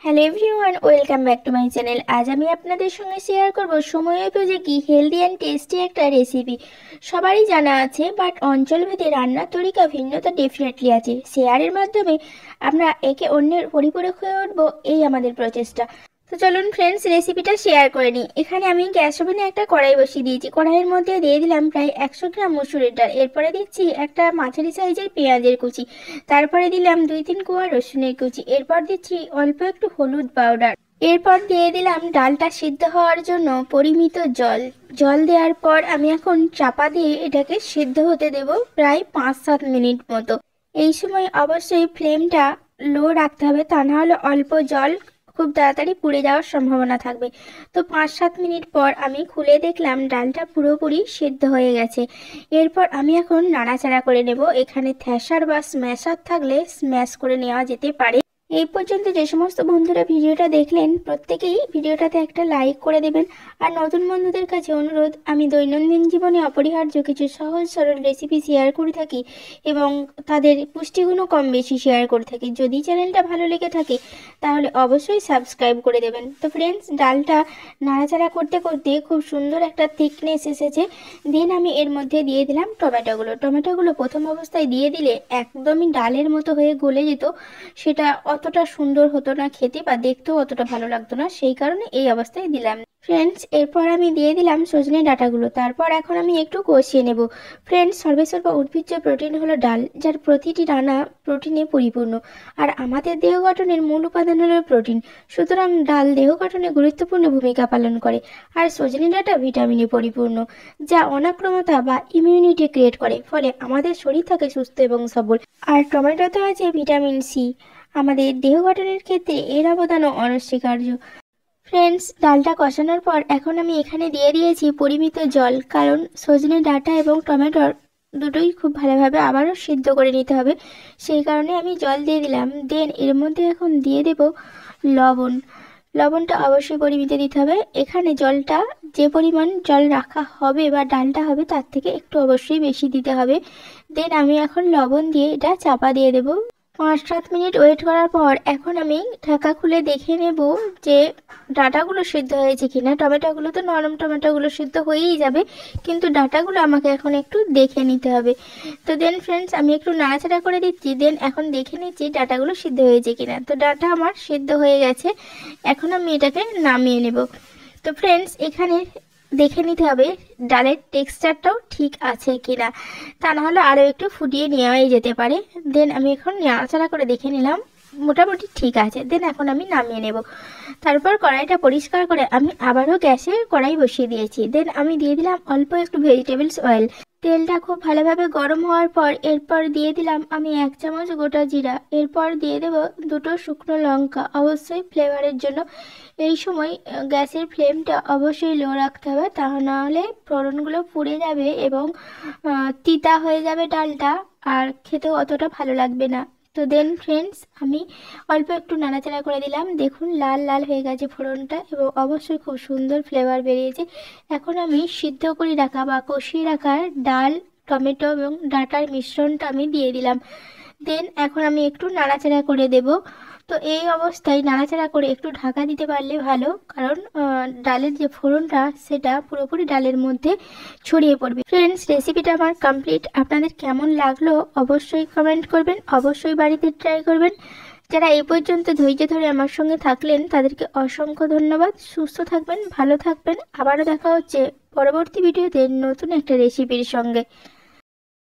Hello everyone, welcome back to my channel. আজ আমি আপনাদের সঙ্গে শেয়ার করব সময় উপযোগী হেলদি অ্যান্ড টেস্টি একটা রেসিপি। সবারই জানা আছে, বাট অঞ্চলভেদে রান্নার তরিকা ভিন্নতা ডেফিনেটলি আছে। শেয়ারের মাধ্যমে আমরা একে অন্যের পরিপূরক হয়ে উঠবো, এই আমাদের প্রচেষ্টা। তো চলুন ফ্রেন্ডস, রেসিপিটা শেয়ার করে নিই। এখানে আমি গ্যাস ওভেনে একটা কড়াই বসিয়ে দিয়েছি। কড়াইয়ের মধ্যে দিয়ে দিলাম প্রায় 100 গ্রাম মসুরের ডাল। এরপরে দিচ্ছি একটা মাঝারি সাইজের পেঁয়াজের কুচি। তারপরে দিলাম 2-3 কোয়া রসুনের কুচি। এরপর দিচ্ছি অল্প একটু হলুদ পাউডার। এরপর দিয়ে দিলাম ডালটা সিদ্ধ হওয়ার জন্য পরিমিত জল। জল দেওয়ার পর আমি এখন চাপা দিয়ে এটাকে সিদ্ধ হতে দেব প্রায় 5-7 মিনিট মতো। এই সময় অবশ্যই ফ্লেমটা লো রাখতে হবে, তা না হলে অল্প জল খুব তাড়াতাড়ি পুড়ে যাওয়ার সম্ভাবনা থাকবে। তো 5-7 মিনিট পর আমি খুলে দেখলাম ডালটা পুরোপুরি সিদ্ধ হয়ে গেছে। এরপর আমি এখন নাড়াচাড়া করে নেব। এখানে থ্যাশার বা স্ম্যাশার থাকলে স্ম্যাশ করে নেওয়া যেতে পারে। এই পর্যন্ত যে সমস্ত বন্ধুরা ভিডিওটা দেখলেন, প্রত্যেকেই ভিডিওটাতে একটা লাইক করে দেবেন। আর নতুন বন্ধুদের কাছে অনুরোধ, আমি দৈনন্দিন জীবনে অপরিহার্য কিছু সহজ সরল রেসিপি শেয়ার করে থাকি এবং তাদের পুষ্টিগুণও কম বেশি শেয়ার করে থাকি। যদি চ্যানেলটা ভালো লেগে থাকে তাহলে অবশ্যই সাবস্ক্রাইব করে দেবেন। তো ফ্রেন্ডস, ডালটা নাড়াচাড়া করতে করতে খুব সুন্দর একটা থিকনেস এসেছে। দেন আমি এর মধ্যে দিয়ে দিলাম টমেটোগুলো প্রথম অবস্থায় দিয়ে দিলে একদমই ডালের মতো হয়ে গলে যেত। সেটা অতটা সুন্দর হতো না খেতে, বা দেখতেও অতটা ভালো লাগতো না, সেই কারণে এই অবস্থায় দিলাম। ফ্রেন্ডস, এরপর আমি দিয়ে দিলাম সজনে ডাঁটাগুলো। তারপর এখন আমি একটু কষিয়ে নেব। ফ্রেন্ডস, সর্বেসর্বা উদ্ভিজ্জ প্রোটিন হলো ডাল, যার প্রতিটি দানা প্রোটিনে পরিপূর্ণ। আর আমাদের দেহ গঠনের মূল উপাদান হলো প্রোটিন। সুতরাং ডাল দেহ গঠনে গুরুত্বপূর্ণ ভূমিকা পালন করে। আর সজনে ডাঁটা ভিটামিনে পরিপূর্ণ, যা অনাক্রমতা বা ইমিউনিটি ক্রিয়েট করে, ফলে আমাদের শরীর থাকে সুস্থ এবং সবল। আর টমেটোতে আছে ভিটামিন সি, আমাদের দেহ গঠনের ক্ষেত্রে এর অবদানও অনস্বীকার্য। ফ্রেন্ডস, ডালটা কষানোর পর এখন আমি এখানে দিয়ে দিয়েছি পরিমিত জল, কারণ সজনে ডাঁটা এবং টমেটোর দুটোই খুব ভালোভাবে আবারও সিদ্ধ করে নিতে হবে, সেই কারণে আমি জল দিয়ে দিলাম। দেন এর মধ্যে এখন দিয়ে দেব লবণ। লবণটা অবশ্যই পরিমিতে দিতে হবে। এখানে জলটা যে পরিমাণ জল রাখা হবে বা ডালটা হবে, তার থেকে একটু অবশ্যই বেশি দিতে হবে। দেন আমি এখন লবণ দিয়ে এটা চাপা দিয়ে দেবো। 5-7 মিনিট ওয়েট করার পর এখন আমি ঢাকা খুলে দেখে নেব যে ডাঁটাগুলো সিদ্ধ হয়েছে কিনা। টমেটোগুলো তো নরম, টমেটোগুলো সিদ্ধ হয়েই যাবে, কিন্তু ডাঁটাগুলো আমাকে এখন একটু দেখে নিতে হবে। তো দেন ফ্রেন্ডস, আমি একটু নাড়াচাড়া করে দিচ্ছি। দেন এখন দেখে নিচ্ছি ডাঁটাগুলো সিদ্ধ হয়েছে কিনা। তো ডাঁটা আমার সিদ্ধ হয়ে গেছে। এখন আমি এটাকে নামিয়ে নেব। তো ফ্রেন্ডস, এখানে দেখে নিতে হবে ডালের টেক্সচারটাও ঠিক আছে কিনা, তা না হলে আরও একটু ফুটিয়ে নেওয়াই যেতে পারে। দেন আমি এখন নাড়াচাড়া করে দেখে নিলাম, মোটামুটি ঠিক আছে। দেন এখন আমি নামিয়ে নেব। তারপর কড়াইটা পরিষ্কার করে আমি আবারও গ্যাসে কড়াই বসিয়ে দিয়েছি। দেন আমি দিয়ে দিলাম অল্প একটু ভেজিটেবলস অয়েল। তেলটা খুব ভালোভাবে গরম হওয়ার পর এরপর দিয়ে দিলাম আমি 1 চামচ গোটা জিরা। এরপর দিয়ে দেব 2টো শুকনো লঙ্কা, অবশ্যই ফ্লেভারের জন্য। এই সময় গ্যাসের ফ্লেমটা অবশ্যই লো রাখতে হবে, তা নাহলে ফোড়নগুলো পুড়ে যাবে এবং তিতা হয়ে যাবে ডালটা, আর খেতেও অতটা ভালো লাগবে না। তো দেন ফ্রেন্ডস, আমি অল্প একটু নাড়াচাড়া করে দিলাম। দেখুন লাল লাল হয়ে গেছে ফোড়নটা এবং অবশ্যই খুব সুন্দর ফ্লেভার বেরিয়েছে। এখন আমি সিদ্ধ করে রাখা বা কষিয়ে রাখা ডাল, টমেটো এবং ডাঁটার মিশ্রণটা আমি দিয়ে দিলাম। দেন এখন আমি একটু নাড়াচাড়া করে দেব। তো এই অবস্থায় নাড়াচাড়া করে একটু ঢাকা দিতে পারলে ভালো, কারণ ডালের যে ফোড়নটা সেটা পুরোপুরি ডালের মধ্যে ছড়িয়ে পড়বে। ফ্রেন্ডস, রেসিপিটা আমার কমপ্লিট। আপনাদের কেমন লাগলো অবশ্যই কমেন্ট করবেন, অবশ্যই বাড়িতে ট্রাই করবেন। যারা এই পর্যন্ত ধৈর্য ধরে আমার সঙ্গে থাকলেন তাদেরকে অসংখ্য ধন্যবাদ। সুস্থ থাকবেন, ভালো থাকবেন। আবারও দেখা হচ্ছে পরবর্তী ভিডিওতে নতুন একটা রেসিপির সঙ্গে।